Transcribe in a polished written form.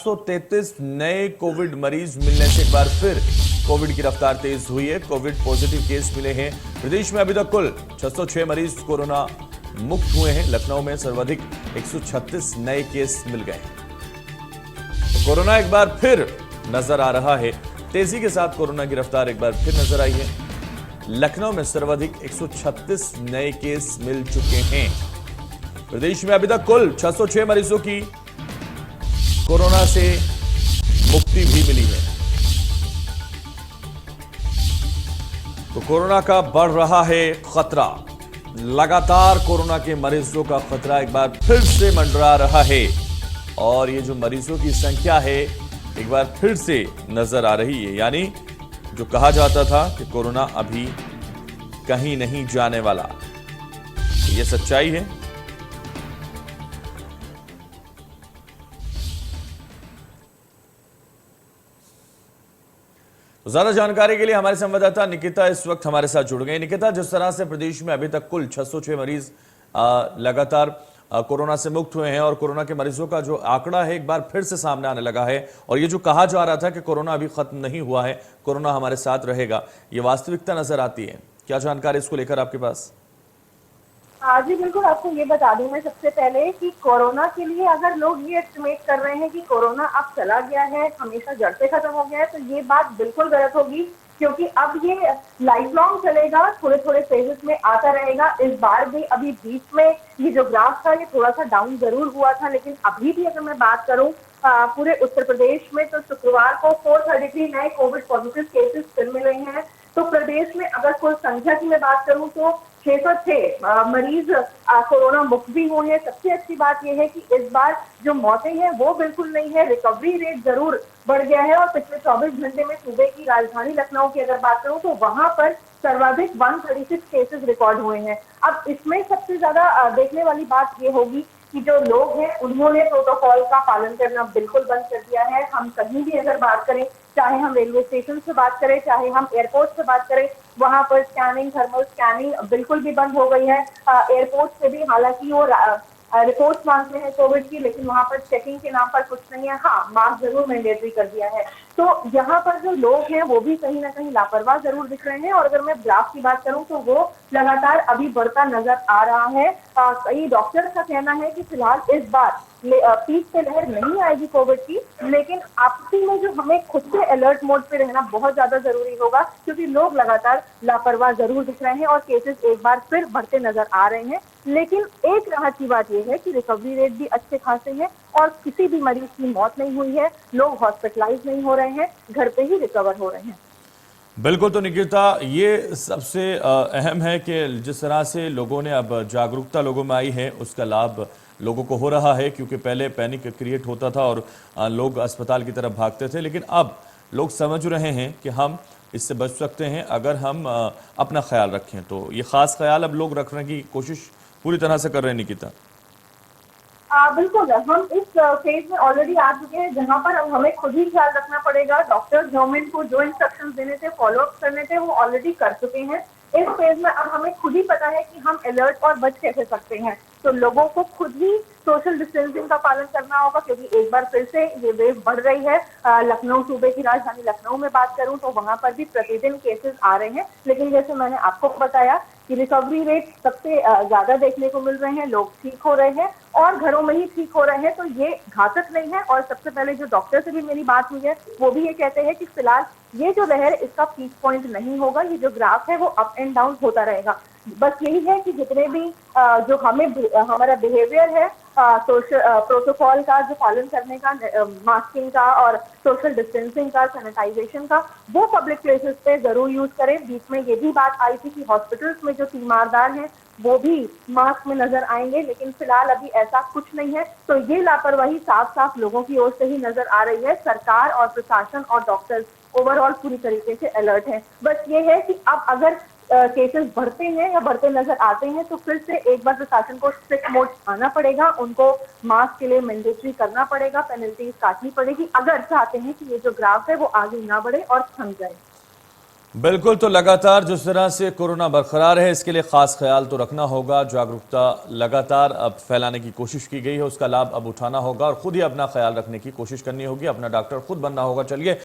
733 नए कोविड मरीज मिलने से एक बार फिर कोविड की रफ्तार तेज हुई है। कोविड पॉजिटिव केस मिले हैं। प्रदेश में अभी तक कुल 606 मरीज कोरोना मुक्त हुए हैं। लखनऊ में सर्वाधिक 136 नए केस मिल गए हैं। तो कोरोना एक बार फिर नजर आ रहा है। तेजी के साथ कोरोना की रफ्तार एक बार फिर नजर आई है। लखनऊ में सर्वाधिक 136 नए केस मिल चुके हैं। प्रदेश में अभी तक कुल 606 मरीजों की कोरोना से मुक्ति भी मिली है। तो कोरोना का बढ़ रहा है खतरा। लगातार कोरोना के मरीजों का खतरा एक बार फिर से मंडरा रहा है और ये जो मरीजों की संख्या है एक बार फिर से नजर आ रही है। यानी जो कहा जाता था कि कोरोना अभी कहीं नहीं जाने वाला, ये सच्चाई है। ज्यादा जानकारी के लिए हमारे संवाददाता निकिता इस वक्त हमारे साथ जुड़ गए। निकिता, जिस तरह से प्रदेश में अभी तक कुल 606 मरीज लगातार कोरोना से मुक्त हुए हैं और कोरोना के मरीजों का जो आंकड़ा है एक बार फिर से सामने आने लगा है और ये जो कहा जा रहा था कि कोरोना अभी खत्म नहीं हुआ है, कोरोना हमारे साथ रहेगा, ये वास्तविकता नजर आती है। क्या जानकारी इसको लेकर आपके पास? जी बिल्कुल, आपको ये बता दूं मैं सबसे पहले कि कोरोना के लिए अगर लोग ये एस्टिमेट कर रहे हैं कि कोरोना अब चला गया है, हमेशा जड़ से खत्म हो गया है, तो ये बात बिल्कुल गलत होगी, क्योंकि अब ये लाइफ लॉन्ग चलेगा, थोड़े थोड़े फेजेस में आता रहेगा। इस बार भी अभी बीच में ये जो ग्राफ था ये थोड़ा सा डाउन जरूर हुआ था, लेकिन अभी भी अगर मैं बात करूं पूरे उत्तर प्रदेश में, तो शुक्रवार को 433 नए कोविड पॉजिटिव केसेस फिर मिले हैं। तो प्रदेश में अगर कुल संख्या की मैं बात करूं तो 606 मरीज कोरोना मुक्त भी हुए हैं। सबसे अच्छी बात यह है कि इस बार जो मौतें हैं वो बिल्कुल नहीं है, रिकवरी रेट जरूर बढ़ गया है और पिछले 24 घंटे में सूबे की राजधानी लखनऊ की अगर बात करूं तो वहां पर सर्वाधिक 136 केसेस रिकॉर्ड हुए हैं। अब इसमें सबसे ज्यादा देखने वाली बात ये होगी कि जो लोग हैं उन्होंने प्रोटोकॉल का पालन करना बिल्कुल बंद कर दिया है। हम कहीं भी अगर बात करें, चाहे हम रेलवे स्टेशन से बात करें, चाहे हम एयरपोर्ट से बात करें, वहां पर स्कैनिंग, थर्मल स्कैनिंग बिल्कुल भी बंद हो गई है। एयरपोर्ट से भी हालांकि वो रिपोर्ट्स मांगते हैं कोविड की, लेकिन वहां पर चेकिंग के नाम पर कुछ नहीं है। हाँ, मास्क जरूर मैंडेटरी कर दिया है। तो यहाँ पर जो लोग हैं वो भी कहीं ना कहीं लापरवाह जरूर दिख रहे हैं और अगर मैं ग्राफ की बात करूं तो वो लगातार अभी बढ़ता नजर आ रहा है। कई डॉक्टर्स का कहना है कि फिलहाल इस बार पीक से लहर नहीं आएगी कोविड की, लेकिन आपसी में जो हमें खुद से अलर्ट मोड पे रहना बहुत ज्यादा जरूरी होगा, क्योंकि लोग लगातार लापरवाह जरूर दिख रहे हैं और केसेस एक बार फिर बढ़ते नजर आ रहे हैं। लेकिन एक राहत की बात यह है कि रिकवरी रेट भी अच्छे खासे हैं और किसी भी मरीज की मौत नहीं हुई है, लोग हॉस्पिटलाइज नहीं हो रहे हैं, घर पे ही रिकवर हो रहे हैं। बिल्कुल। तो निकिता, ये सबसे अहम है कि जिस तरह से लोगों ने अब जागरूकता लोगों में आई है उसका लाभ लोगों को हो रहा है, क्योंकि पहले पैनिक क्रिएट होता था और लोग अस्पताल की तरफ भागते थे, लेकिन अब लोग समझ रहे हैं कि हम इससे बच सकते हैं अगर हम अपना ख्याल रखें। तो ये खास ख्याल अब लोग रखने की कोशिश पूरी तरह से कर रहे हैं। निकिता, बिल्कुल, हम इस फेज में ऑलरेडी आ चुके हैं जहां पर अब हमें खुद ही ख्याल रखना पड़ेगा। डॉक्टर्स गवर्नमेंट को जो इंस्ट्रक्शंस देने थे, फॉलो अप करने थे, वो ऑलरेडी कर चुके हैं। इस फेज में अब हमें खुद ही पता है कि हम अलर्ट और बच कैसे सकते हैं। तो लोगों को खुद ही सोशल डिस्टेंसिंग का पालन करना होगा, क्योंकि एक बार फिर से ये वेव बढ़ रही है। लखनऊ, सूबे की राजधानी लखनऊ में बात करूं तो वहां पर भी प्रतिदिन केसेस आ रहे हैं, लेकिन जैसे मैंने आपको बताया कि रिकवरी रेट सबसे ज्यादा देखने को मिल रहे हैं, लोग ठीक हो रहे हैं और घरों में ही ठीक हो रहे हैं। तो ये घातक नहीं है। और सबसे पहले जो डॉक्टर से भी मेरी बात हुई है वो भी ये कहते हैं कि फिलहाल ये जो लहर, इसका पीक पॉइंट नहीं होगा, ये जो ग्राफ है वो अप एंड डाउन होता रहेगा। बस यही है कि जितने भी जो हमारा बिहेवियर है, सोशल प्रोटोकॉल का जो पालन करने का, मास्किंग का और सोशल डिस्टेंसिंग का, सैनिटाइजेशन का, वो पब्लिक प्लेसेस पे जरूर यूज करें। बीच में ये भी बात आई थी कि हॉस्पिटल्स में जो तीमारदार हैं वो भी मास्क में नजर आएंगे, लेकिन फिलहाल अभी ऐसा कुछ नहीं है। तो ये लापरवाही साफ साफ लोगों की ओर से ही नजर आ रही है। सरकार और प्रशासन और डॉक्टर्स ओवरऑल पूरी तरीके से अलर्ट हैं। बस ये है कि अब अगर केसेस बढ़ते हैं या बढ़ते नजर आते हैं तो फिर से एक बार प्रशासन को स्ट्रिक्ट मोड आना पड़ेगा, उनको मास्क के लिए मैंडेटरी करना पड़ेगा, पेनल्टीज काटनी पड़ेगी, अगर चाहते हैं कि ये जो ग्राफ है वो आगे ना बढ़े और थम जाए। बिल्कुल, तो लगातार जिस तरह से कोरोना बरकरार है, इसके लिए खास ख्याल तो रखना होगा। जागरूकता लगातार अब फैलाने की कोशिश की गई है, उसका लाभ अब उठाना होगा और खुद ही अपना ख्याल रखने की कोशिश करनी होगी, अपना डॉक्टर खुद बनना होगा। चलिए